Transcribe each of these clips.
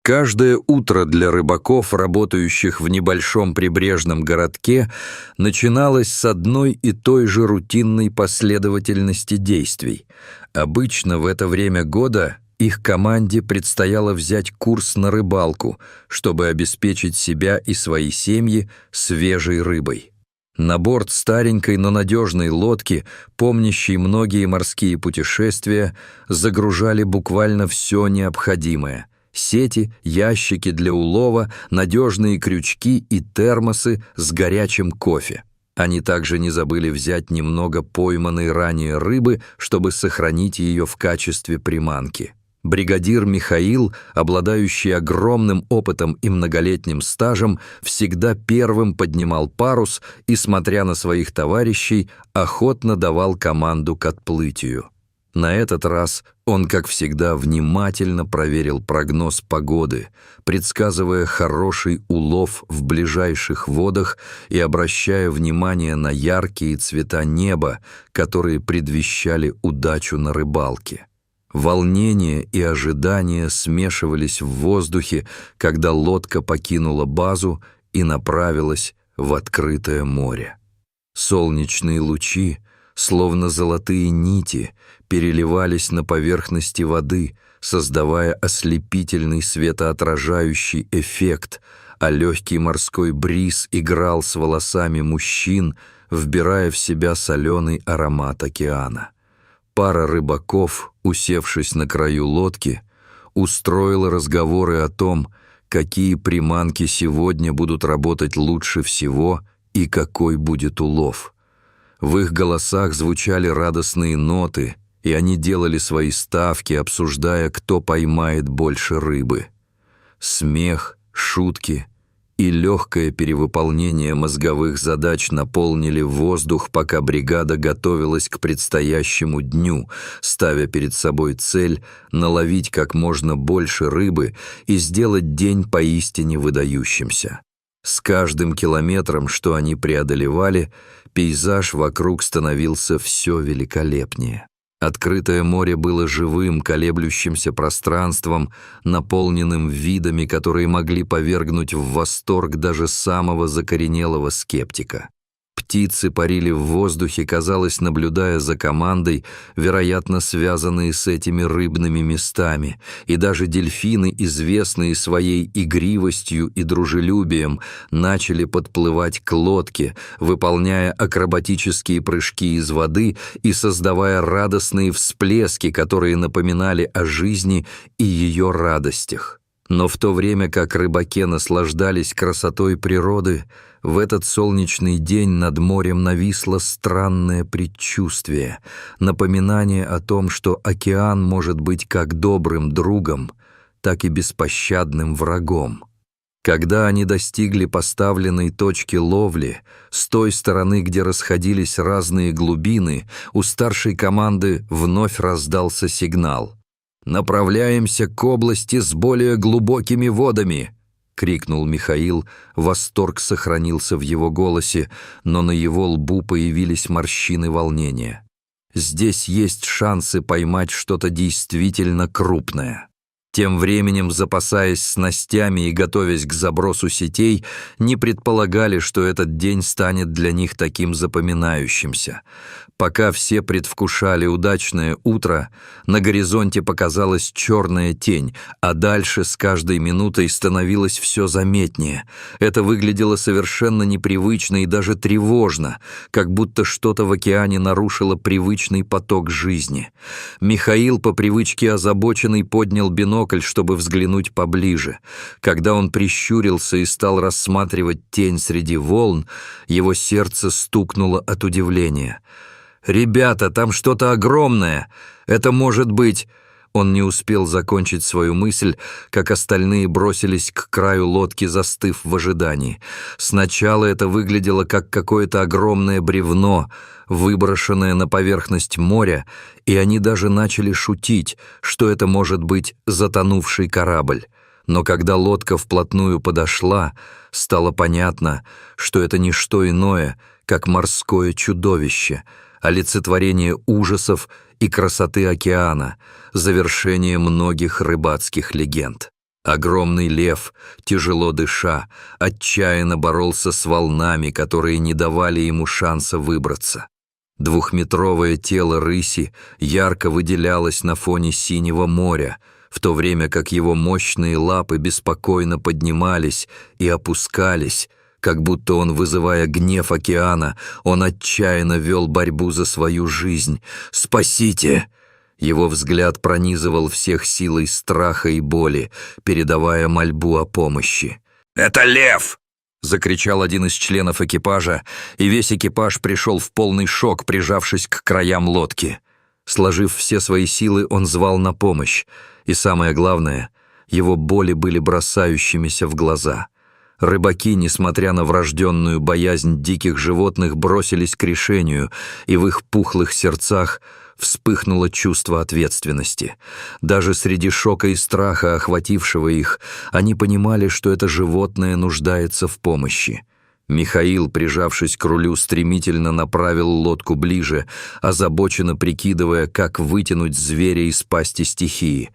Каждое утро для рыбаков, работающих в небольшом прибрежном городке, начиналось с одной и той же рутинной последовательности действий. Обычно в это время года их команде предстояло взять курс на рыбалку, чтобы обеспечить себя и свои семьи свежей рыбой. На борт старенькой, но надежной лодки, помнящей многие морские путешествия, загружали буквально все необходимое – сети, ящики для улова, надежные крючки и термосы с горячим кофе. Они также не забыли взять немного пойманной ранее рыбы, чтобы сохранить ее в качестве приманки. Бригадир Михаил, обладающий огромным опытом и многолетним стажем, всегда первым поднимал парус и, смотря на своих товарищей, охотно давал команду к отплытию. На этот раз он, как всегда, внимательно проверил прогноз погоды, предсказывая хороший улов в ближайших водах и обращая внимание на яркие цвета неба, которые предвещали удачу на рыбалке. Волнение и ожидание смешивались в воздухе, когда лодка покинула базу и направилась в открытое море. Солнечные лучи, словно золотые нити, переливались на поверхности воды, создавая ослепительный светоотражающий эффект, а легкий морской бриз играл с волосами мужчин, вбирая в себя соленый аромат океана. Пара рыбаков, усевшись на краю лодки, устроила разговоры о том, какие приманки сегодня будут работать лучше всего и какой будет улов. В их голосах звучали радостные ноты, и они делали свои ставки, обсуждая, кто поймает больше рыбы. Смех, шутки и легкое перевыполнение мозговых задач наполнили воздух, пока бригада готовилась к предстоящему дню, ставя перед собой цель наловить как можно больше рыбы и сделать день поистине выдающимся. С каждым километром, что они преодолевали, пейзаж вокруг становился все великолепнее. Открытое море было живым, колеблющимся пространством, наполненным видами, которые могли повергнуть в восторг даже самого закоренелого скептика. Птицы парили в воздухе, казалось, наблюдая за командой, вероятно, связанные с этими рыбными местами, и даже дельфины, известные своей игривостью и дружелюбием, начали подплывать к лодке, выполняя акробатические прыжки из воды и создавая радостные всплески, которые напоминали о жизни и ее радостях. Но в то время как рыбаки наслаждались красотой природы, в этот солнечный день над морем нависло странное предчувствие, напоминание о том, что океан может быть как добрым другом, так и беспощадным врагом. Когда они достигли поставленной точки ловли, с той стороны, где расходились разные глубины, у старшей команды вновь раздался сигнал. «Направляемся к области с более глубокими водами!» — крикнул Михаил. Восторг сохранился в его голосе, но на его лбу появились морщины волнения. «Здесь есть шансы поймать что-то действительно крупное». Тем временем, запасаясь снастями и готовясь к забросу сетей, не предполагали, что этот день станет для них таким запоминающимся. Пока все предвкушали удачное утро, на горизонте показалась черная тень, а дальше с каждой минутой становилось все заметнее. Это выглядело совершенно непривычно и даже тревожно, как будто что-то в океане нарушило привычный поток жизни. Михаил, по привычке озабоченный, поднял бинокль, чтобы взглянуть поближе. Когда он прищурился и стал рассматривать тень среди волн, его сердце стукнуло от удивления. «Ребята, там что-то огромное! Это может быть...» Он не успел закончить свою мысль, как остальные бросились к краю лодки, застыв в ожидании. Сначала это выглядело как какое-то огромное бревно, выброшенное на поверхность моря, и они даже начали шутить, что это может быть затонувший корабль. Но когда лодка вплотную подошла, стало понятно, что это не что иное, как морское чудовище, олицетворение ужасов и красоты океана, завершение многих рыбацких легенд. Огромный лев, тяжело дыша, отчаянно боролся с волнами, которые не давали ему шанса выбраться. Двухметровое тело рыси ярко выделялось на фоне синего моря, в то время как его мощные лапы беспокойно поднимались и опускались, как будто он, вызывая гнев океана, он отчаянно вел борьбу за свою жизнь. «Спасите!» Его взгляд пронизывал всех силой страха и боли, передавая мольбу о помощи. «Это лев!» — закричал один из членов экипажа, и весь экипаж пришел в полный шок, прижавшись к краям лодки. Сложив все свои силы, он звал на помощь, и самое главное, его боли были бросающимися в глаза. Рыбаки, несмотря на врожденную боязнь диких животных, бросились к решению, и в их пухлых сердцах вспыхнуло чувство ответственности. Даже среди шока и страха, охватившего их, они понимали, что это животное нуждается в помощи. Михаил, прижавшись к рулю, стремительно направил лодку ближе, озабоченно прикидывая, как вытянуть зверя из пасти стихии.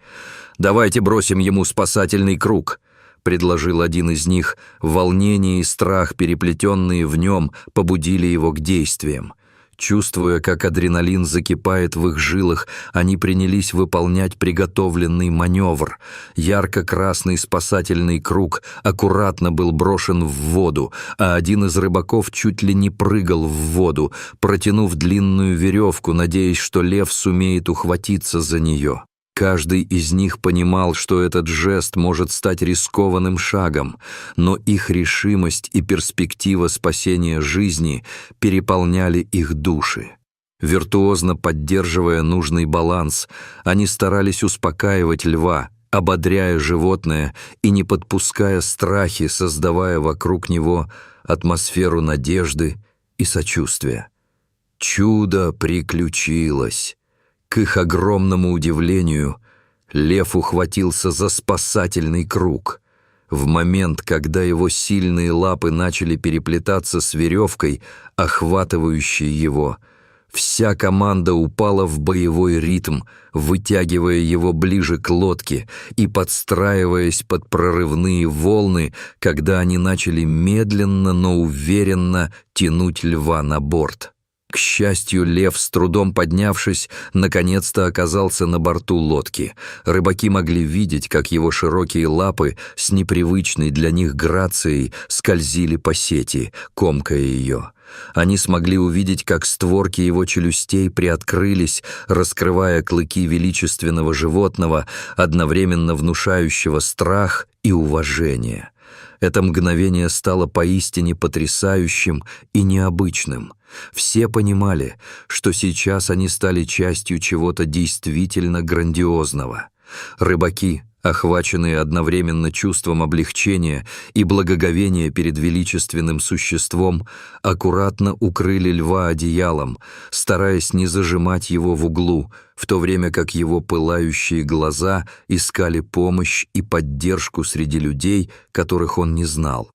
«Давайте бросим ему спасательный круг», — предложил один из них. Волнение и страх, переплетенные в нем, побудили его к действиям. Чувствуя, как адреналин закипает в их жилах, они принялись выполнять приготовленный маневр. Ярко-красный спасательный круг аккуратно был брошен в воду, а один из рыбаков чуть ли не прыгал в воду, протянув длинную веревку, надеясь, что лев сумеет ухватиться за нее. Каждый из них понимал, что этот жест может стать рискованным шагом, но их решимость и перспектива спасения жизни переполняли их души. Виртуозно поддерживая нужный баланс, они старались успокаивать льва, ободряя животное и не подпуская страхи, создавая вокруг него атмосферу надежды и сочувствия. Чудо приключилось. К их огромному удивлению, лев ухватился за спасательный круг. В момент, когда его сильные лапы начали переплетаться с веревкой, охватывающей его, вся команда упала в боевой ритм, вытягивая его ближе к лодке и подстраиваясь под прорывные волны, когда они начали медленно, но уверенно тянуть льва на борт. К счастью, лев, с трудом поднявшись, наконец-то оказался на борту лодки. Рыбаки могли видеть, как его широкие лапы с непривычной для них грацией скользили по сети, комкая ее. Они смогли увидеть, как створки его челюстей приоткрылись, раскрывая клыки величественного животного, одновременно внушающего страх и уважение. Это мгновение стало поистине потрясающим и необычным. Все понимали, что сейчас они стали частью чего-то действительно грандиозного. Рыбаки, охваченные одновременно чувством облегчения и благоговения перед величественным существом, аккуратно укрыли льва одеялом, стараясь не зажимать его в углу, в то время как его пылающие глаза искали помощь и поддержку среди людей, которых он не знал.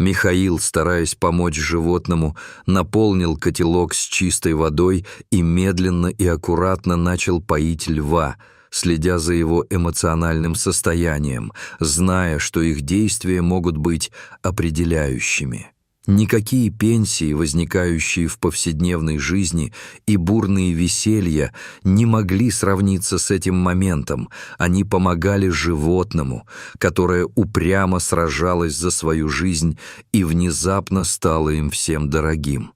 Михаил, стараясь помочь животному, наполнил котелок с чистой водой и медленно и аккуратно начал поить льва, следя за его эмоциональным состоянием, зная, что их действия могут быть определяющими. Никакие пенсии, возникающие в повседневной жизни, и бурные веселья не могли сравниться с этим моментом. Они помогали животному, которое упрямо сражалось за свою жизнь и внезапно стало им всем дорогим.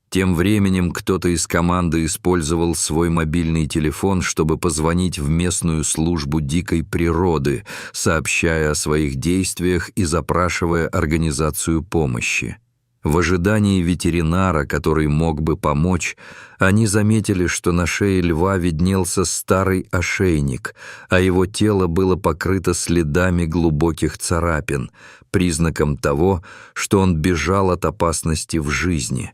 Тем временем кто-то из команды использовал свой мобильный телефон, чтобы позвонить в местную службу дикой природы, сообщая о своих действиях и запрашивая организацию помощи. В ожидании ветеринара, который мог бы помочь, они заметили, что на шее льва виднелся старый ошейник, а его тело было покрыто следами глубоких царапин, признаком того, что он бежал от опасности в жизни.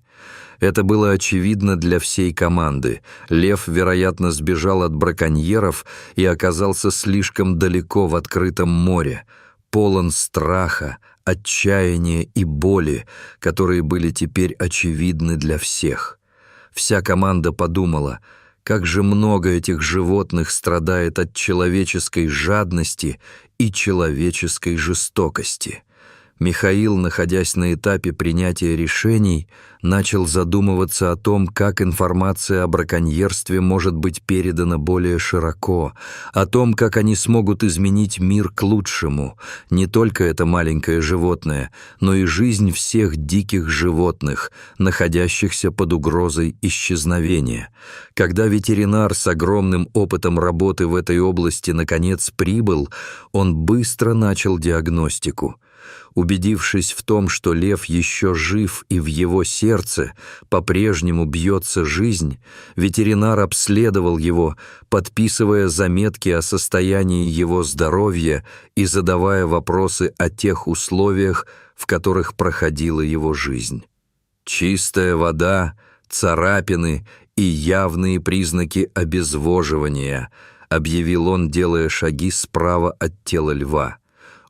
Это было очевидно для всей команды. Лев, вероятно, сбежал от браконьеров и оказался слишком далеко в открытом море, полон страха, отчаяния и боли, которые были теперь очевидны для всех. Вся команда подумала, Как же много этих животных страдает от человеческой жадности и человеческой жестокости. Михаил, находясь на этапе принятия решений, начал задумываться о том, как информация о браконьерстве может быть передана более широко, о том, как они смогут изменить мир к лучшему, не только это маленькое животное, но и жизнь всех диких животных, находящихся под угрозой исчезновения. Когда ветеринар с огромным опытом работы в этой области наконец прибыл, он быстро начал диагностику. Убедившись в том, что лев еще жив и в его сердце по-прежнему бьется жизнь, ветеринар обследовал его, подписывая заметки о состоянии его здоровья и задавая вопросы о тех условиях, в которых проходила его жизнь. Чистая вода, царапины и явные признаки обезвоживания, объявил он, делая шаги справа от тела льва.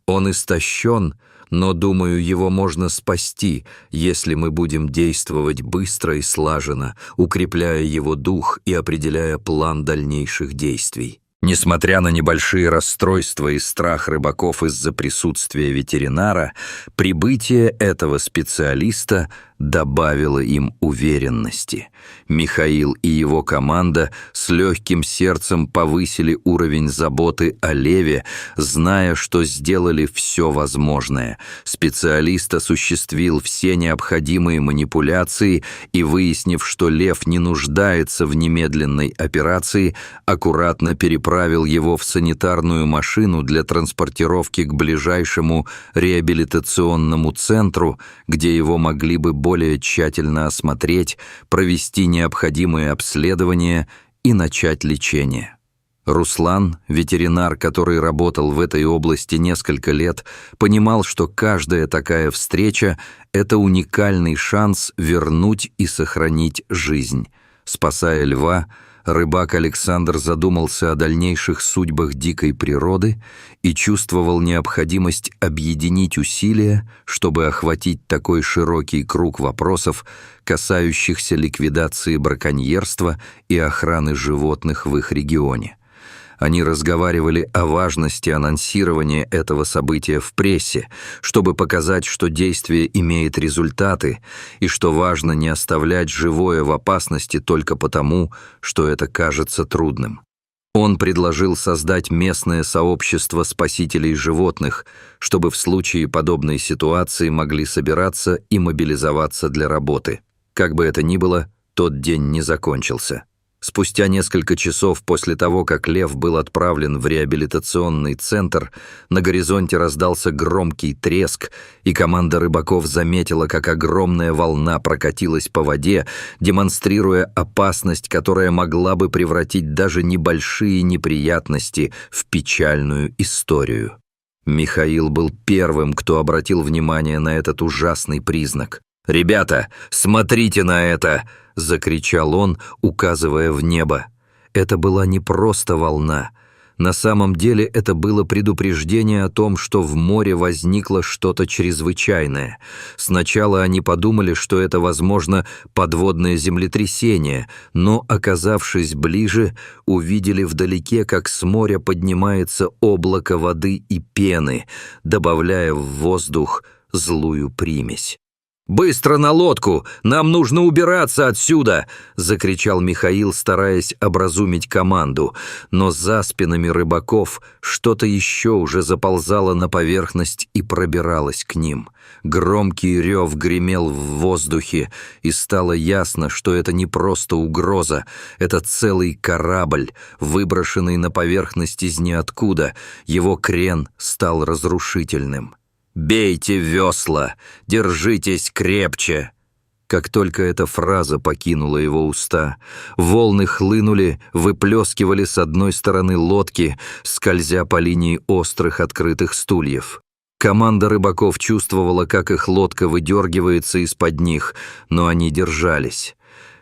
Он истощен, но, думаю, его можно спасти, если мы будем действовать быстро и слаженно, укрепляя его дух и определяя план дальнейших действий. Несмотря на небольшие расстройства и страх рыбаков из-за присутствия ветеринара, прибытие этого специалиста добавило им уверенности. Михаил и его команда с легким сердцем повысили уровень заботы о леве, зная, что сделали все возможное. Специалист осуществил все необходимые манипуляции и, выяснив, что лев не нуждается в немедленной операции, аккуратно переправил его в санитарную машину для транспортировки к ближайшему реабилитационному центру, где его могли бы более тщательно осмотреть, провести необходимые обследования и начать лечение. Руслан, ветеринар, который работал в этой области несколько лет, понимал, что каждая такая встреча – это уникальный шанс вернуть и сохранить жизнь. Спасая льва, рыбак Александр задумался о дальнейших судьбах дикой природы и чувствовал необходимость объединить усилия, чтобы охватить такой широкий круг вопросов, касающихся ликвидации браконьерства и охраны животных в их регионе. Они разговаривали о важности анонсирования этого события в прессе, чтобы показать, что действие имеет результаты и что важно не оставлять живое в опасности только потому, что это кажется трудным. Он предложил создать местное сообщество спасителей животных, чтобы в случае подобной ситуации могли собираться и мобилизоваться для работы. Как бы это ни было, тот день не закончился. Спустя несколько часов после того, как лев был отправлен в реабилитационный центр, на горизонте раздался громкий треск, и команда рыбаков заметила, как огромная волна прокатилась по воде, демонстрируя опасность, которая могла бы превратить даже небольшие неприятности в печальную историю. Михаил был первым, кто обратил внимание на этот ужасный признак. «Ребята, смотрите на это!» — закричал он, указывая в небо. Это была не просто волна. На самом деле это было предупреждение о том, что в море возникло что-то чрезвычайное. Сначала они подумали, что это, возможно, подводное землетрясение, но, оказавшись ближе, увидели вдалеке, как с моря поднимается облако воды и пены, добавляя в воздух злую примесь. «Быстро на лодку! Нам нужно убираться отсюда!» — закричал Михаил, стараясь образумить команду. Но за спинами рыбаков что-то еще уже заползало на поверхность и пробиралось к ним. Громкий рев гремел в воздухе, и стало ясно, что это не просто угроза, это целый корабль, выброшенный на поверхность из ниоткуда. Его крен стал разрушительным. «Бейте весла! Держитесь крепче!» Как только эта фраза покинула его уста, волны хлынули, выплескивали с одной стороны лодки, скользя по линии острых открытых стульев. Команда рыбаков чувствовала, как их лодка выдергивается из-под них, но они держались.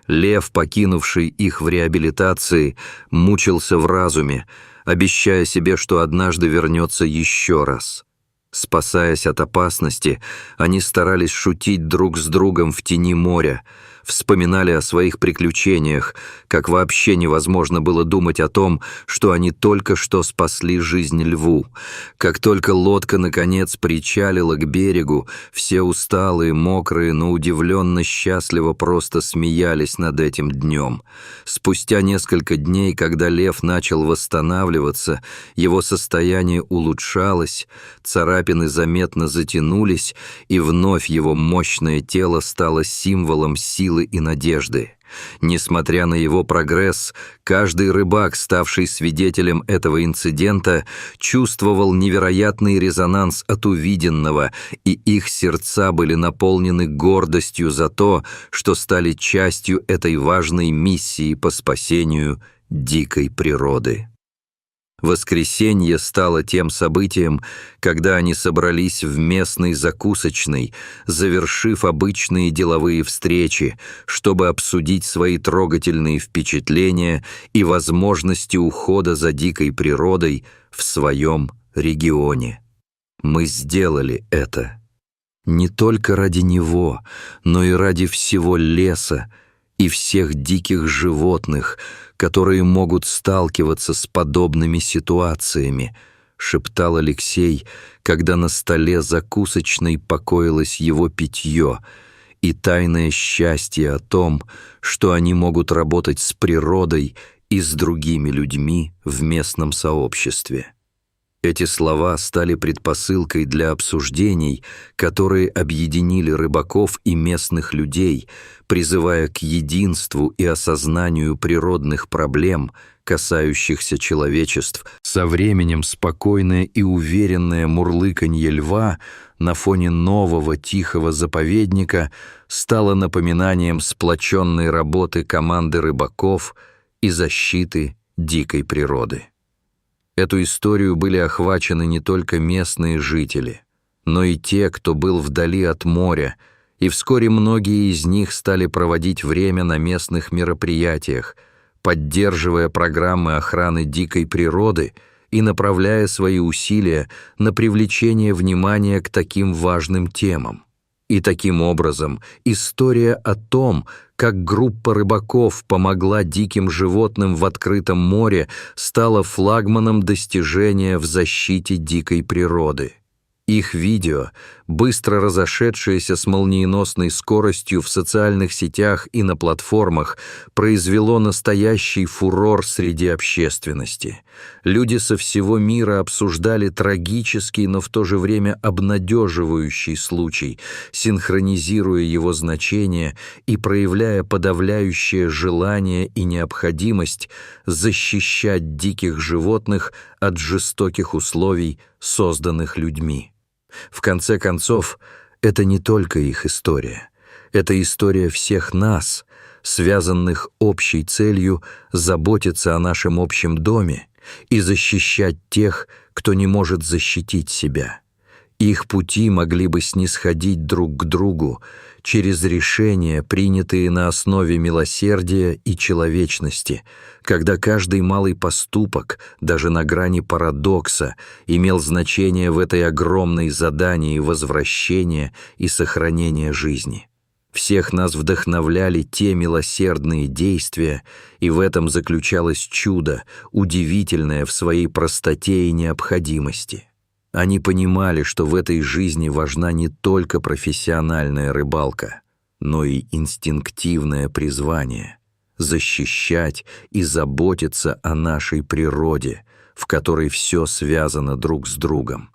Лев, покинувший их в реабилитации, мучился в разуме, обещая себе, что однажды вернется еще раз. Спасаясь от опасности, они старались шутить друг с другом в тени моря, вспоминали о своих приключениях, как вообще невозможно было думать о том, что они только что спасли жизнь льву. Как только лодка, наконец, причалила к берегу, все усталые, мокрые, но удивленно счастливо просто смеялись над этим днем. Спустя несколько дней, когда лев начал восстанавливаться, его состояние улучшалось, царапины заметно затянулись, и вновь его мощное тело стало символом силы и надежды. Несмотря на его прогресс, каждый рыбак, ставший свидетелем этого инцидента, чувствовал невероятный резонанс от увиденного, и их сердца были наполнены гордостью за то, что стали частью этой важной миссии по спасению дикой природы. Воскресенье стало тем событием, когда они собрались в местной закусочной, завершив обычные деловые встречи, чтобы обсудить свои трогательные впечатления и возможности ухода за дикой природой в своем регионе. Мы сделали это. Не только ради него, но и ради всего леса и всех диких животных, которые могут сталкиваться с подобными ситуациями, шептал Алексей, когда на столе закусочной покоилось его питье и тайное счастье о том, что они могут работать с природой и с другими людьми в местном сообществе. Эти слова стали предпосылкой для обсуждений, которые объединили рыбаков и местных людей, призывая к единству и осознанию природных проблем, касающихся человечеств. Со временем спокойное и уверенное мурлыканье льва на фоне нового тихого заповедника стало напоминанием сплоченной работы команды рыбаков и защиты дикой природы. Эту историю были охвачены не только местные жители, но и те, кто был вдали от моря, и вскоре многие из них стали проводить время на местных мероприятиях, поддерживая программы охраны дикой природы и направляя свои усилия на привлечение внимания к таким важным темам. И таким образом история о том, как группа рыбаков помогла диким животным в открытом море, стала флагманом достижения в защите дикой природы. Их видео, быстро разошедшееся с молниеносной скоростью в социальных сетях и на платформах, произвело настоящий фурор среди общественности. Люди со всего мира обсуждали трагический, но в то же время обнадеживающий случай, синхронизируя его значение и проявляя подавляющее желание и необходимость защищать диких животных от жестоких условий, созданных людьми. В конце концов, это не только их история. Это история всех нас, связанных общей целью заботиться о нашем общем доме и защищать тех, кто не может защитить себя. Их пути могли бы снисходить друг к другу через решения, принятые на основе милосердия и человечности, когда каждый малый поступок, даже на грани парадокса, имел значение в этой огромной задании возвращения и сохранения жизни. Всех нас вдохновляли те милосердные действия, и в этом заключалось чудо, удивительное в своей простоте и необходимости. Они понимали, что в этой жизни важна не только профессиональная рыбалка, но и инстинктивное призвание — защищать и заботиться о нашей природе, в которой все связано друг с другом.